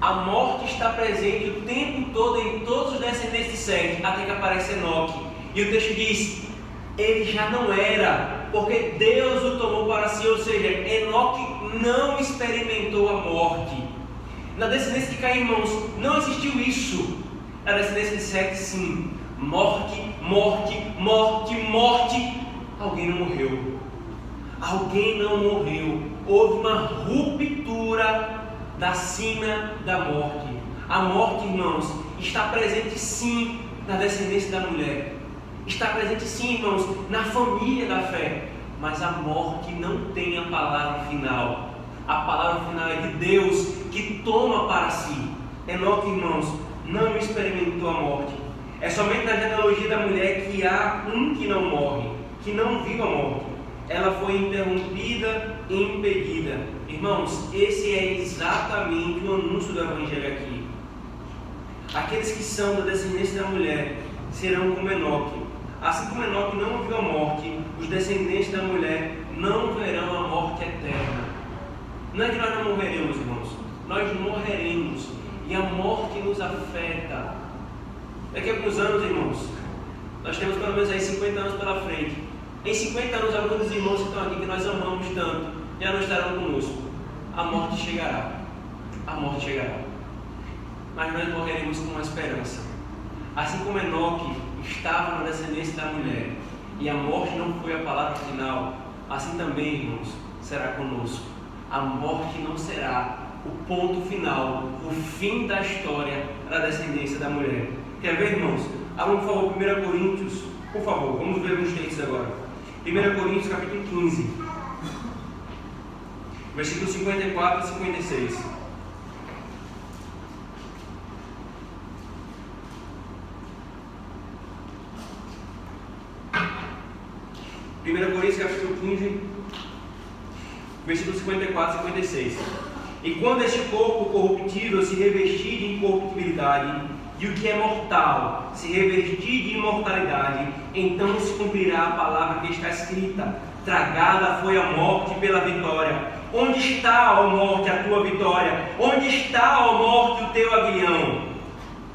a morte está presente o tempo todo em todos os descendentes de Sete, até que aparece Enoque. E o texto diz: ele já não era, porque Deus o tomou para si. Ou seja, Enoque não experimentou a morte. Na descendência de Caim, irmãos, não existiu isso. Na descendência de Sete, sim. Morte, morte, morte, morte. Alguém não morreu. Alguém não morreu. Houve uma ruptura da sina da morte. A morte, irmãos, está presente sim na descendência da mulher. Está presente sim, irmãos, na família da fé. Mas a morte não tem a palavra final. A palavra final é de Deus, que toma para si. Enoque, irmãos, não experimentou a morte. É somente na genealogia da mulher que há um que não morre, que não viu a morte. Ela foi interrompida e impedida. Irmãos, esse é exatamente o anúncio do Evangelho aqui. Aqueles que são da descendência da mulher serão como Enoque. Assim como Enoque não viu a morte, os descendentes da mulher não verão a morte eterna. Não é que nós não morreremos, irmãos. Nós morreremos. E a morte nos afeta. Daqui a alguns anos, irmãos, nós temos pelo menos aí 50 anos pela frente. Em 50 anos, alguns dos irmãos que estão aqui, que nós amamos tanto, já não estarão conosco. A morte chegará. A morte chegará. Mas nós morreremos com uma esperança. Assim como Enoque estava na descendência da mulher, e a morte não foi a palavra final, assim também, irmãos, será conosco. A morte não será o ponto final, o fim da história da descendência da mulher. Quer ver, irmãos? Abram, por favor, 1 Coríntios, por favor, vamos ver alguns textos agora. 1 Coríntios, capítulo 15, versículos 54 e 56. 1 Coríntios, capítulo 15, versículos 54 e 56. E quando este corpo corruptível se revestir de incorruptibilidade, e o que é mortal se revestir de imortalidade, então se cumprirá a palavra que está escrita: tragada foi a morte pela vitória. Onde está, ó morte, a tua vitória? Onde está, ó morte, o teu aguilhão?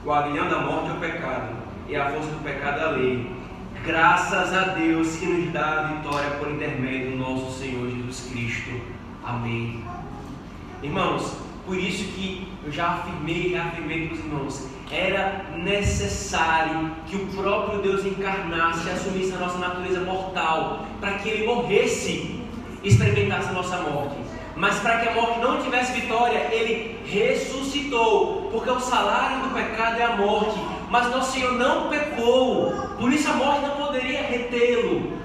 O aguilhão da morte é o pecado, e a força do pecado é a lei. Graças a Deus que nos dá a vitória por intermédio do nosso Senhor Jesus Cristo. Amém. Irmãos, por isso que eu já afirmei para os irmãos, era necessário que o próprio Deus encarnasse e assumisse a nossa natureza mortal, para que Ele morresse e experimentasse a nossa morte. Mas para que a morte não tivesse vitória, Ele ressuscitou, porque o salário do pecado é a morte, mas nosso Senhor não pecou, por isso a morte não poderia retê-lo.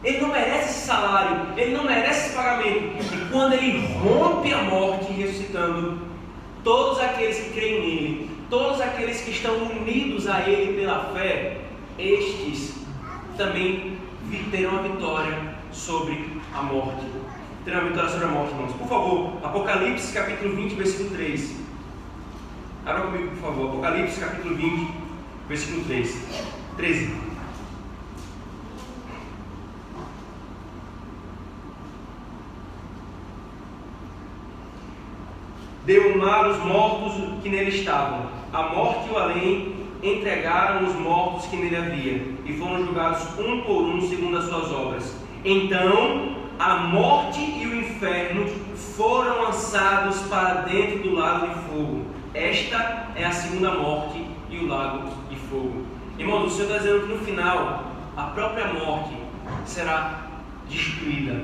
Ele não merece esse salário, ele não merece esse pagamento. E quando ele rompe a morte, ressuscitando, todos aqueles que creem nele, todos aqueles que estão unidos a ele pela fé, estes também terão a vitória sobre a morte. terá uma vitória sobre a morte, irmãos. Por favor, Apocalipse capítulo 20, versículo 3. Abra comigo, por favor. Apocalipse capítulo 20, versículo 13. Deu o mar os mortos que nele estavam. A morte e o além entregaram os mortos que nele havia, e foram julgados um por um segundo as suas obras. Então a morte e o inferno foram lançados para dentro do lago de fogo. Esta é a segunda morte e o lago de fogo. Irmãos, o Senhor está dizendo que no final a própria morte será destruída.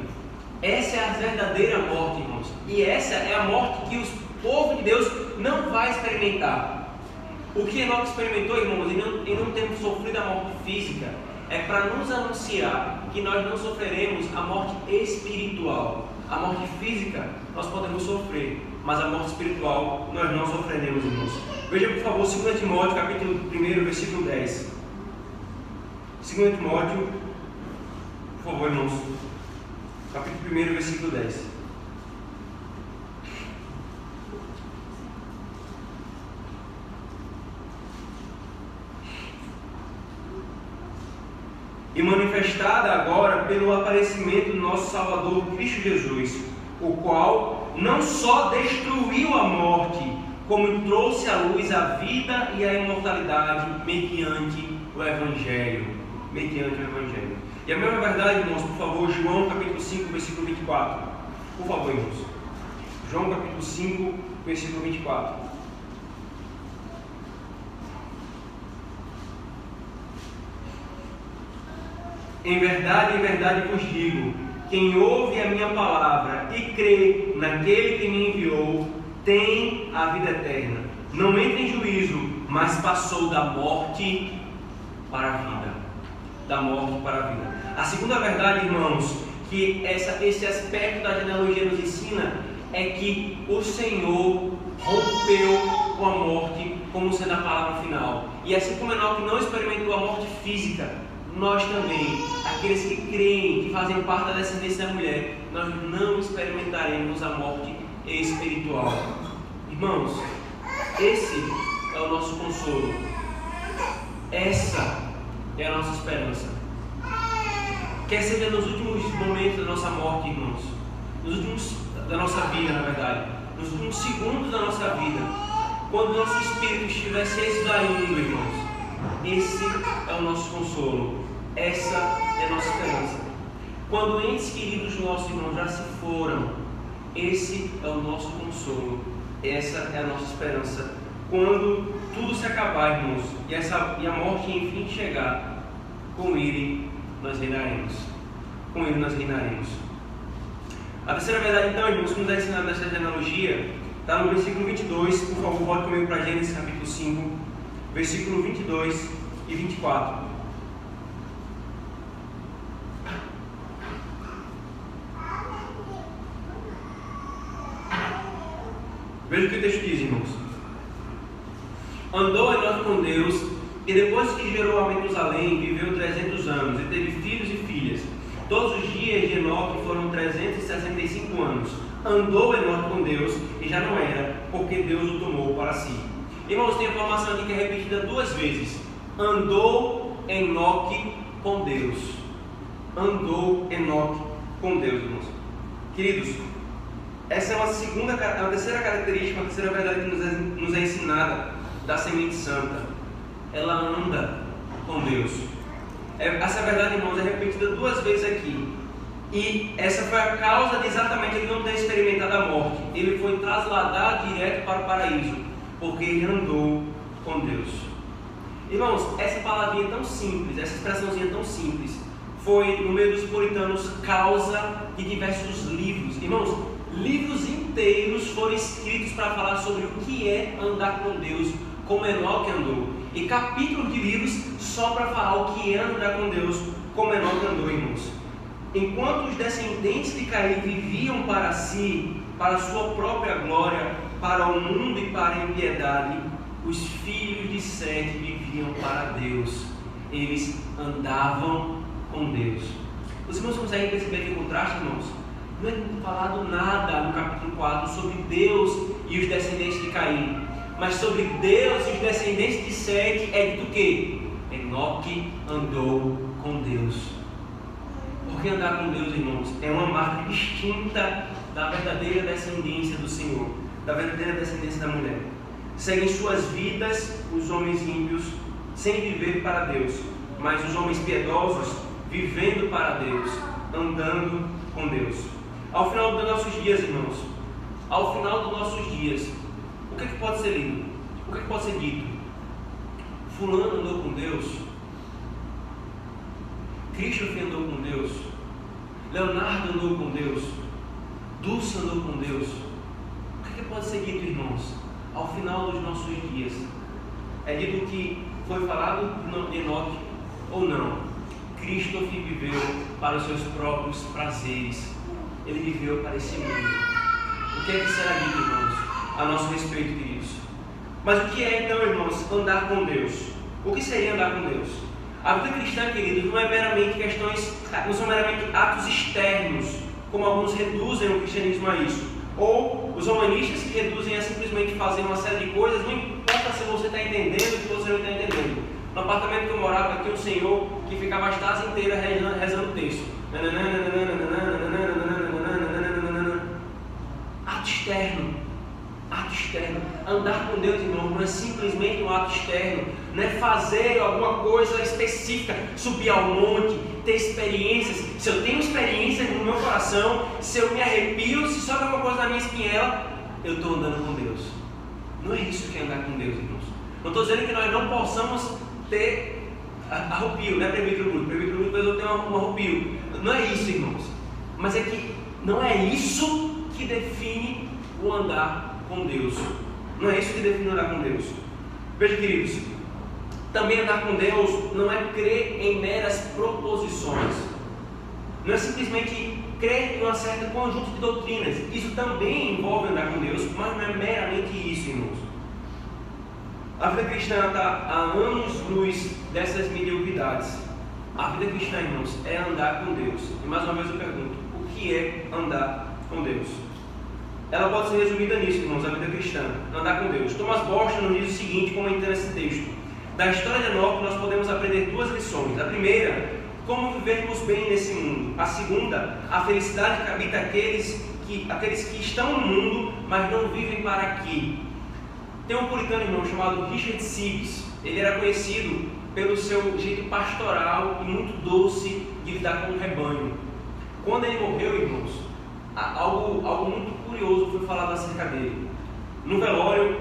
Essa é a verdadeira morte, irmãos. E essa é a morte que o povo de Deus não vai experimentar. O que Enoque experimentou, irmãos, e não temos sofrido a morte física, é para nos anunciar que nós não sofreremos a morte espiritual. A morte física nós podemos sofrer, mas a morte espiritual nós não sofreremos, irmãos. Veja, por favor, 2 Timóteo, capítulo 1, versículo 10. 2 Timóteo, por favor, irmãos. Capítulo 1, versículo 10. E manifestada agora pelo aparecimento do nosso Salvador Cristo Jesus, o qual não só destruiu a morte, como trouxe à luz a vida e a imortalidade mediante o Evangelho. Mediante o Evangelho. E a mesma verdade, irmãos, por favor, João capítulo 5, versículo 24. Por favor, irmãos. João capítulo 5, versículo 24. Em verdade vos digo, quem ouve a minha palavra e crê naquele que me enviou, tem a vida eterna. Não entra em juízo, mas passou da morte para a vida. Da morte para a vida. A segunda verdade, irmãos, que esse aspecto da genealogia nos ensina, é que o Senhor rompeu com a morte como sendo a palavra final. E assim como Enoque não experimentou a morte física, nós também, aqueles que creem, que fazem parte da descendência da mulher, nós não experimentaremos a morte espiritual. Irmãos, esse é o nosso consolo. Essa é a nossa esperança. Quer seja nos últimos momentos da nossa morte, irmãos, nos últimos da nossa vida, na verdade, nos últimos segundos da nossa vida, quando o nosso espírito estiver se esvaindo, irmãos, esse é o nosso consolo. Essa é a nossa esperança. Quando entes queridos nossos, irmãos, já se foram, esse é o nosso consolo. Essa é a nossa esperança. Quando tudo se acabar, irmãos, e a morte enfim chegar, com Ele nós reinaremos. Com Ele nós reinaremos. A terceira verdade, então, irmãos, que nos é ensinado nessa genealogia, está no versículo 22. Por favor, volte comigo para Gênesis capítulo 5, versículo 22 e 24. Veja o que o texto diz, irmãos. Andou Enoque com Deus, e depois que gerou a Metusalém, viveu 300 anos, e teve filhos e filhas. Todos os dias de Enoque foram 365 anos. Andou Enoque com Deus, e já não era, porque Deus o tomou para si. Irmãos, tem a informação aqui que é repetida 2 vezes. Andou Enoque com Deus. Andou Enoque com Deus, irmãos. Queridos, essa é uma terceira característica, uma terceira verdade que nos é ensinada da semente santa. Ela anda com Deus. Essa verdade, irmãos, é repetida 2 vezes aqui. E essa foi a causa de exatamente ele não ter experimentado a morte. Ele foi trasladado direto para o paraíso, porque ele andou com Deus. Irmãos, essa palavrinha tão simples, essa expressãozinha tão simples, foi no meio dos puritanos causa de diversos livros. Irmãos, livros inteiros foram escritos para falar sobre o que é andar com Deus, como Enoque andou. E capítulos de livros só para falar o que é andar com Deus, como Enoque andou, irmãos. Enquanto os descendentes de Caim viviam para si, para a sua própria glória, para o mundo e para a impiedade, os filhos de Sete viviam para Deus. Eles andavam com Deus. Os irmãos conseguem perceber aqui o contraste, irmãos? Não é falado nada no capítulo 4 sobre Deus e os descendentes de Caim, mas sobre Deus e os descendentes de Sete é dito o quê? Enoque andou com Deus. Porque andar com Deus, irmãos, é uma marca distinta da verdadeira descendência do Senhor, da verdadeira descendência da mulher. Seguem suas vidas os homens ímpios sem viver para Deus, mas os homens piedosos vivendo para Deus, andando com Deus. Ao final dos nossos dias, irmãos, ao final dos nossos dias, o que pode ser lido? O que pode ser dito? Fulano andou com Deus, Christopher andou com Deus, Leonardo andou com Deus, Dulce andou com Deus. O que pode ser dito, irmãos? Ao final dos nossos dias, é dito que foi falado de Enoque ou não. Christopher viveu para os seus próprios prazeres, ele viveu para esse mundo. O que é que será dito, irmãos, a nosso respeito, queridos? Mas o que é então, irmãos, andar com Deus? O que seria andar com Deus? A vida cristã, queridos, não são meramente atos externos, como alguns reduzem o cristianismo a isso. Ou os humanistas que reduzem a simplesmente fazer uma série de coisas, não importa se você está entendendo ou se você não está entendendo. No apartamento que eu morava, tinha um senhor que ficava as tardes inteiras rezando o texto. Ato externo. Ato externo. Andar com Deus, irmão, não é simplesmente um ato externo. Não é fazer alguma coisa específica, subir ao monte, ter experiências. Se eu tenho experiências no meu coração, se eu me arrepio, se sobe alguma coisa na minha espinhela, eu estou andando com Deus. Não é isso que é andar com Deus, irmãos. Não estou dizendo que nós não possamos ter arrepio, né, presbítero Bruno? Presbítero Bruno, depois eu tenho um arrepio. Não é isso, irmãos. Mas é que não é isso que define o andar com Deus. Não é isso que define o andar com Deus. Veja, queridos, também andar com Deus não é crer em meras proposições. Não é simplesmente crer em um certo conjunto de doutrinas. Isso também envolve andar com Deus, mas não é meramente isso, irmãos. A vida cristã está há anos-luz dessas mediocridades. A vida cristã, irmãos, é andar com Deus. E mais uma vez eu pergunto, o que é andar com Deus? Ela pode ser resumida nisso, irmãos, a vida cristã, andar com Deus. Thomas Boston nos diz o seguinte, comentando esse texto: da história de Enoque nós podemos aprender duas lições. A primeira, como vivermos bem nesse mundo. A segunda, a felicidade que habita aqueles que estão no mundo, mas não vivem para aqui. Tem um puritano, irmão, chamado Richard Sibbes. Ele era conhecido pelo seu jeito pastoral e muito doce de lidar com o rebanho. Quando ele morreu, irmãos, algo muito curioso foi falado acerca dele. No velório,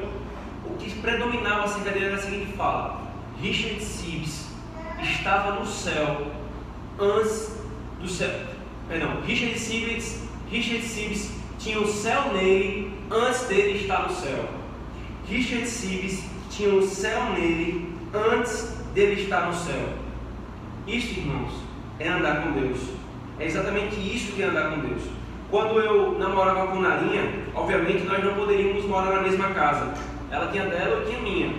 o que predominava acerca dele era a seguinte fala: Richard Sibbes estava no céu antes do céu. Perdão, Richard Sibbes tinha o céu nele antes dele estar no céu. Richard Sibbes tinha o céu nele antes dele estar no céu. Isso, irmãos, é andar com Deus. É exatamente isso que é andar com Deus. Quando eu namorava com Narinha, obviamente nós não poderíamos morar na mesma casa. Ela tinha dela, eu tinha minha.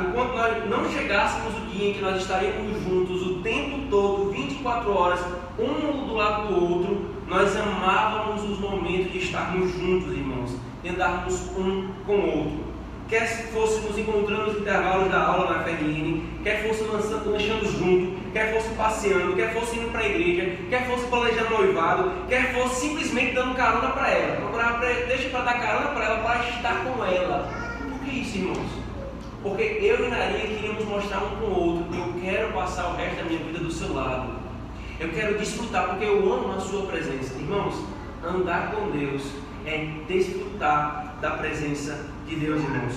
Enquanto nós não chegássemos o dia em que nós estaríamos juntos o tempo todo, 24 horas, um do lado do outro, nós amávamos os momentos de estarmos juntos, irmãos, de andarmos um com o outro. Quer fôssemos encontrando os intervalos da aula na FRN, quer fôssemos lanchando junto, quer fosse passeando, quer fosse indo para a igreja, quer fosse planejando noivado, quer fosse simplesmente dando carona para ela. Deixa para dar carona para ela, para estar com ela. Por que isso, irmãos? Porque eu e Narinha queríamos mostrar um com o outro. Eu quero passar o resto da minha vida do seu lado. Eu quero desfrutar, porque eu amo a sua presença. Irmãos, andar com Deus é desfrutar da presença de Deus, irmãos.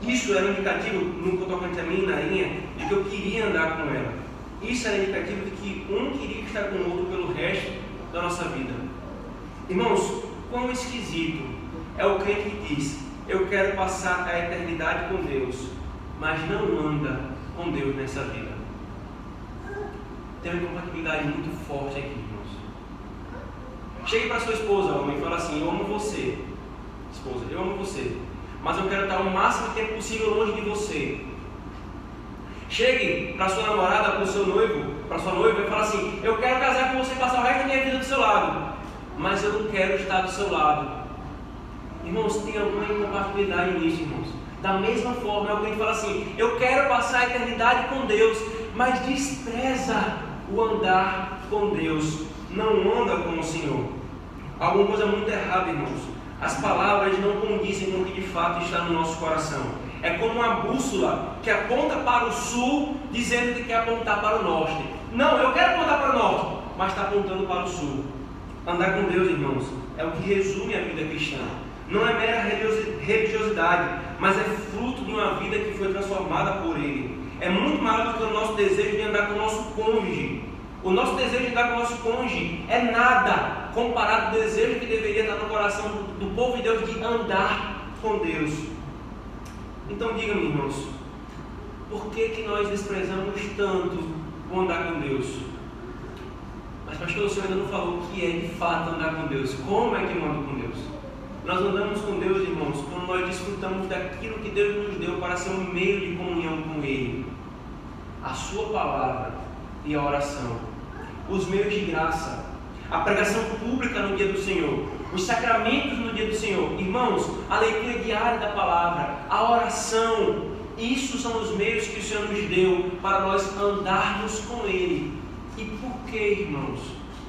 Isso era indicativo, no tocante a mim e Narinha, de que eu queria andar com ela. Isso era indicativo de que um queria estar com o outro pelo resto da nossa vida. Irmãos, quão esquisito é o crente que diz: eu quero passar a eternidade com Deus, mas não anda com Deus nessa vida. Tem uma incompatibilidade muito forte aqui, irmãos. Chegue para sua esposa, homem, e fala assim: eu amo você, esposa, eu amo você, mas eu quero estar o máximo de tempo possível longe de você. Chegue para sua namorada, para o seu noivo, para sua noiva e fala assim: eu quero casar com você e passar o resto da minha vida do seu lado, mas eu não quero estar do seu lado. Irmãos, tem alguma incompatibilidade nisso, irmãos. Da mesma forma, alguém fala assim: eu quero passar a eternidade com Deus, mas despreza o andar com Deus, não anda com o Senhor. Alguma coisa muito errada, irmãos. As palavras não condizem com o que de fato está no nosso coração. É como uma bússola que aponta para o sul, dizendo que quer apontar para o norte. Não, eu quero apontar para o norte, mas está apontando para o sul. Andar com Deus, irmãos, é o que resume a vida cristã. Não é mera religiosidade, mas é fruto de uma vida que foi transformada por Ele. É muito maior do que o nosso desejo de andar com o nosso cônjuge. O nosso desejo de andar com o nosso cônjuge é nada comparado ao desejo que deveria estar no coração do povo de Deus de andar com Deus. Então diga-me, irmãos, por que nós desprezamos tanto o andar com Deus? Mas pastor, o senhor ainda não falou o que é de fato andar com Deus. Como é que eu ando com Deus? Nós andamos com Deus, irmãos, quando nós desfrutamos daquilo que Deus nos deu para ser um meio de comunhão com Ele. A sua palavra e a oração, os meios de graça, a pregação pública no dia do Senhor, os sacramentos no dia do Senhor. Irmãos, a leitura diária da palavra, a oração, isso são os meios que o Senhor nos deu para nós andarmos com Ele. E por que, irmãos?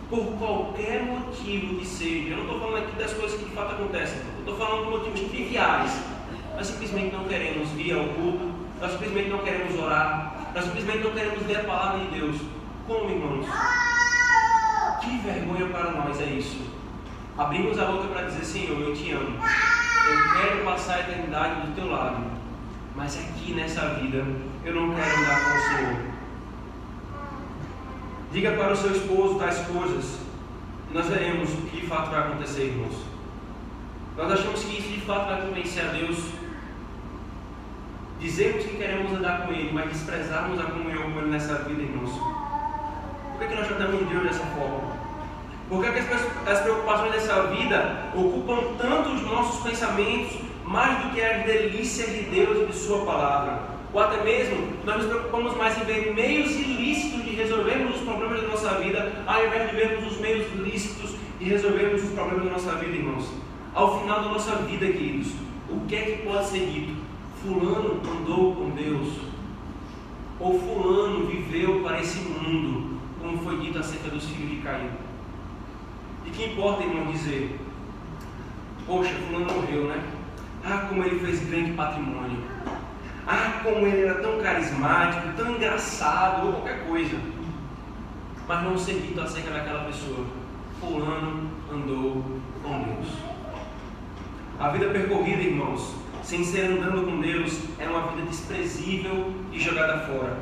Por qualquer motivo que seja. Eu não estou falando aqui das coisas que de fato acontecem, eu estou falando de motivos triviais. Nós simplesmente não queremos vir ao culto, nós simplesmente não queremos orar, nós simplesmente não queremos ler a palavra de Deus. Como, irmãos? Que vergonha para nós é isso. Abrimos a boca para dizer: Senhor, eu te amo, eu quero passar a eternidade do teu lado, mas aqui nessa vida eu não quero andar com o Senhor. Diga para o seu esposo tais coisas, e nós veremos o que de fato vai acontecer, irmãos. Nós achamos que isso de fato vai convencer a Deus. Dizemos que queremos andar com Ele, mas desprezarmos a comunhão com Ele nessa vida, irmãos. Por que nós tratamos Deus dessa forma? Por que as preocupações dessa vida ocupam tanto os nossos pensamentos, mais do que as delícias de Deus e de Sua palavra? Ou até mesmo, nós nos preocupamos mais em ver meios ilícitos de resolvermos os problemas da nossa vida, ao invés de vermos os meios lícitos de resolvermos os problemas da nossa vida, irmãos. Ao final da nossa vida, queridos, o que é que pode ser dito? Fulano andou com Deus, ou fulano viveu para esse mundo, como foi dito acerca dos filhos de Caim. E que importa, irmão, dizer: poxa, fulano morreu, né? Ah, como ele fez grande patrimônio. Ah, como ele era tão carismático, tão engraçado, ou qualquer coisa. Mas não ser dito acerca daquela pessoa: fulano andou com Deus. A vida percorrida, irmãos, sem ser andando com Deus, é uma vida desprezível e jogada fora.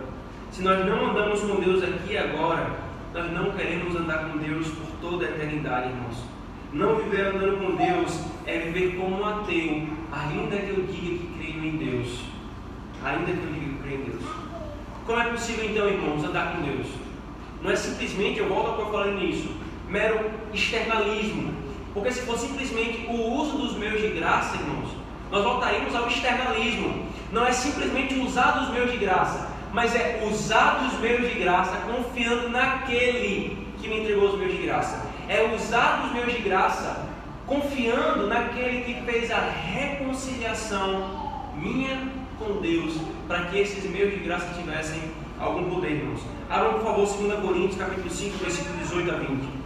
Se nós não andamos com Deus aqui e agora, nós não queremos andar com Deus por toda a eternidade, irmãos. Não viver andando com Deus é viver como um ateu, ainda que eu diga que creio em Deus. Ainda que eu diga que creio em Deus. Como é possível então, irmãos, andar com Deus? Não é simplesmente, eu volto ao que eu falei nisso, mero externalismo. Porque se for simplesmente o uso dos meios de graça, irmãos, nós voltaríamos ao externalismo. Não é simplesmente usar dos meios de graça, mas é usar dos meios de graça confiando naquele que me entregou os meios de graça. É usar dos meios de graça confiando naquele que fez a reconciliação minha com Deus, para que esses meios de graça tivessem algum poder, irmãos. Abram, por favor, 2 Coríntios, capítulo 5, versículo 18 a 20.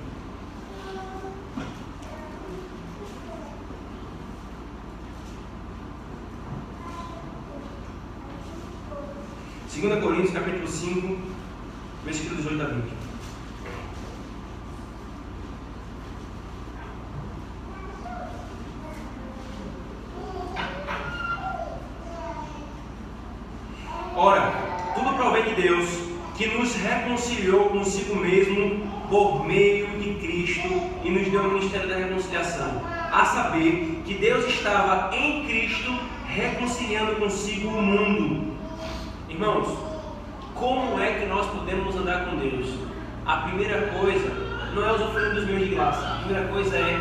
2 Coríntios, capítulo 5, versículo 18 a 20. Ora, tudo provém de Deus, que nos reconciliou consigo mesmo por meio de Cristo e nos deu o ministério da reconciliação. A saber, que Deus estava em Cristo reconciliando consigo o mundo. Irmãos, como é que nós podemos andar com Deus? A primeira coisa não é usufruir dos meios de graça. A primeira coisa é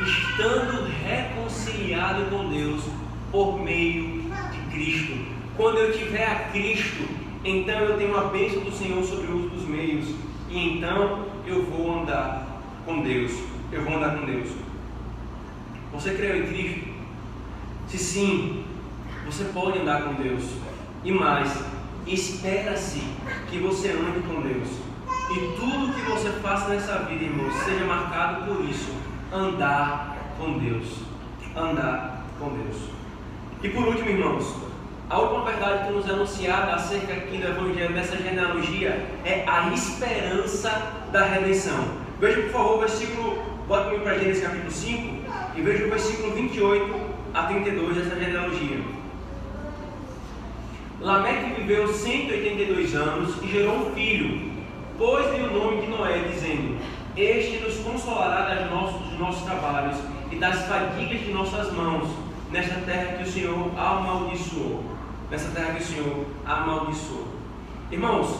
estando reconciliado com Deus por meio de Cristo. Quando eu tiver a Cristo, então eu tenho a bênção do Senhor sobre o uso dos meios, e então eu vou andar com Deus. eu vou andar com Deus. Você creu em Cristo? Se sim, você pode andar com Deus. E mais, espera-se que você ande com Deus. E tudo que você faça nessa vida, irmãos, seja marcado por isso: andar com Deus. Andar com Deus. E por último, irmãos, a última verdade que nos é anunciada acerca aqui do Evangelho, dessa genealogia, é a esperança da redenção. Veja, por favor, o versículo, bota comigo para Gênesis capítulo 5, e veja o versículo 28 a 32 dessa genealogia. Lameque viveu 182 anos e gerou um filho. Pôs-lhe o nome de Noé, dizendo: Este nos consolará dos nossos trabalhos e das fadigas de nossas mãos, nesta terra que o Senhor amaldiçoou. Irmãos,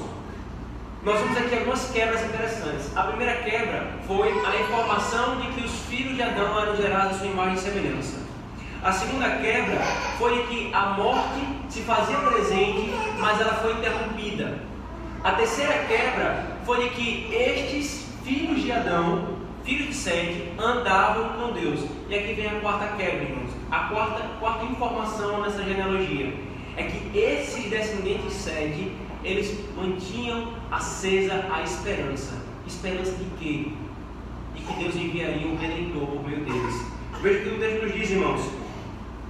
nós temos aqui algumas quebras interessantes. A primeira quebra foi a informação de que os filhos de Adão eram gerados à sua imagem e semelhança. A segunda quebra foi que a morte se fazia presente, mas ela foi interrompida. A terceira quebra foi de que estes filhos de Adão, filhos de Sete, andavam com Deus. E aqui vem a quarta quebra, irmãos. A quarta informação nessa genealogia é que esses descendentes de Sete, eles mantinham acesa a esperança. Esperança de quê? De que Deus enviaria um Redentor por meio deles. Veja o que o texto nos diz, irmãos.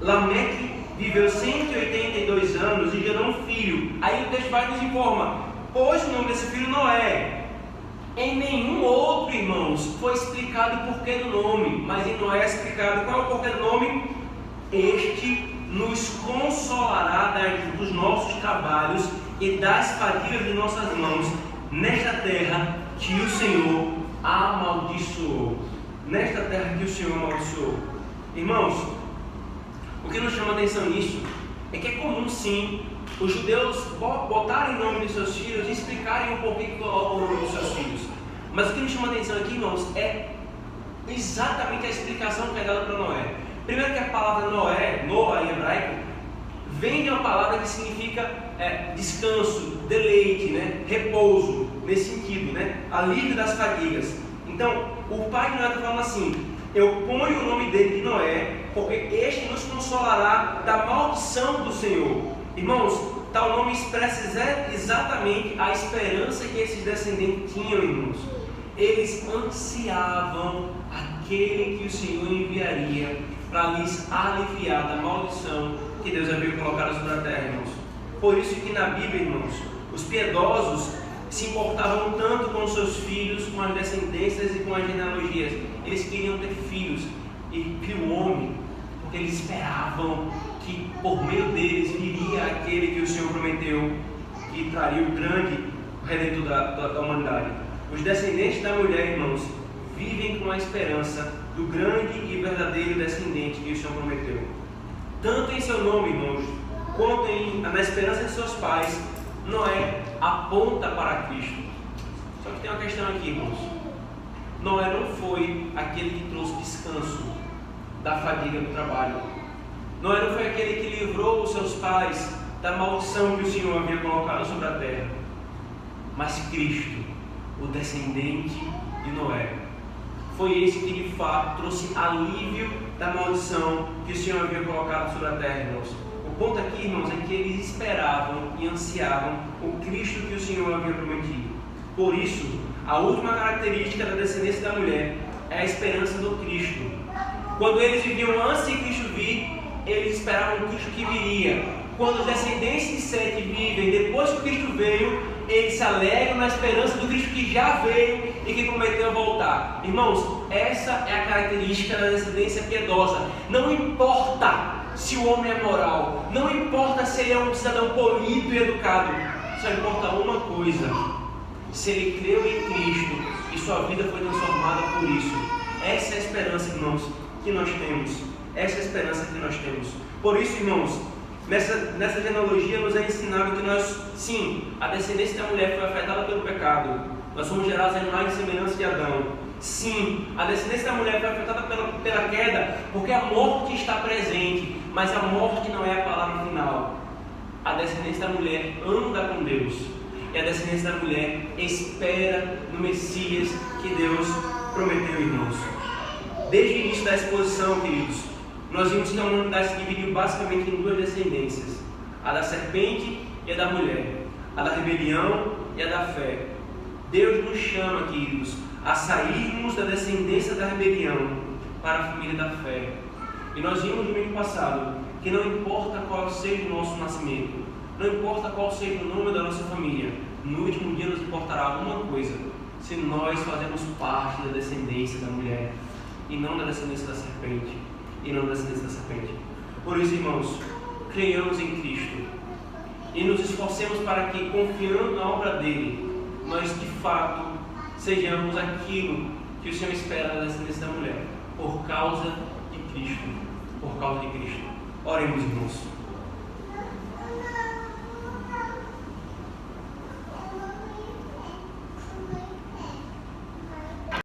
Lameque viveu 182 anos e gerou um filho. Aí o texto vai nos informar: pôs o nome desse filho Noé. Em nenhum outro, irmãos, foi explicado o porquê do nome, mas em Noé é explicado qual é o porquê do nome. Este nos consolará dos nossos trabalhos e das fadigas de nossas mãos, nesta terra que o Senhor amaldiçoou. Nesta terra que o Senhor amaldiçoou. Irmãos, o que nos chama a atenção nisso é que é comum, sim, os judeus botarem o nome de seus filhos e explicarem o porquê que colocam o nome dos seus filhos. Mas o que nos chama a atenção aqui, irmãos, é exatamente a explicação que é dada para Noé. Primeiro que a palavra Noé, Noah em hebraico, vem de uma palavra que significa descanso, deleite, né? Repouso, nesse sentido, né? Alívio das fadigas. Então, o pai de Noé está falando assim: eu ponho o nome dele de Noé, porque este nos consolará da maldição do Senhor. Irmãos, tal nome expressa exatamente a esperança que esses descendentes tinham, irmãos. Eles ansiavam aquele que o Senhor enviaria para lhes aliviar da maldição que Deus havia colocado sobre a terra, irmãos. Por isso que na Bíblia, irmãos, os piedosos se importavam tanto com seus filhos, com as descendências e com as genealogias. Eles queriam ter filhos e filho homem, porque eles esperavam que por meio deles viria aquele que o Senhor prometeu, que traria o grande Redentor da humanidade. Os descendentes da mulher, irmãos, vivem com a esperança do grande e verdadeiro descendente que o Senhor prometeu. Tanto em seu nome, irmãos, quanto na esperança de seus pais, Noé aponta para Cristo. Só que tem uma questão aqui, irmãos. Noé não foi aquele que trouxe descanso da fadiga do trabalho. Noé não foi aquele que livrou os seus pais da maldição que o Senhor havia colocado sobre a terra. Mas Cristo, o descendente de Noé, foi esse que de fato trouxe alívio da maldição que o Senhor havia colocado sobre a terra, irmãos. O ponto aqui, irmãos, é que eles esperavam e ansiavam o Cristo que o Senhor havia prometido. Por isso, a última característica da descendência da mulher é a esperança do Cristo. Quando eles viviam antes de Cristo vir, eles esperavam o Cristo que viria. Quando os descendentes de Sete vivem depois que Cristo veio, eles se alegram na esperança do Cristo que já veio e que prometeu voltar. Irmãos, essa é a característica da descendência piedosa. Não importa se o homem é moral, não importa se ele é um cidadão polido e educado, só importa uma coisa: se ele creu em Cristo e sua vida foi transformada por isso. Essa é a esperança, irmãos, que nós temos. Essa é a esperança que nós temos. Por isso, irmãos, nessa genealogia nos é ensinado que nós, sim, a descendência da mulher foi afetada pelo pecado. Nós somos gerados em imagem e semelhança de Adão. Sim, a descendência da mulher foi afetada pela queda, porque a morte está presente, mas a morte não é a palavra final. A descendência da mulher anda com Deus, e a descendência da mulher espera no Messias que Deus prometeu, irmãos. Desde o início da exposição, queridos, nós vimos que a humanidade se dividiu basicamente em duas descendências: a da serpente e a da mulher, a da rebelião e a da fé. Deus nos chama, queridos, a sairmos da descendência da rebelião para a família da fé. E nós vimos no domingo passado que não importa qual seja o nosso nascimento, não importa qual seja o nome da nossa família, no último dia nos importará alguma coisa: se nós fazemos parte da descendência da mulher e não da descendência da serpente. Por isso, irmãos, creiamos em Cristo e nos esforcemos para que, confiando na obra dele, nós de fato sejamos aquilo que o Senhor espera da descendência da mulher, por causa de Cristo. Oremos, irmãos.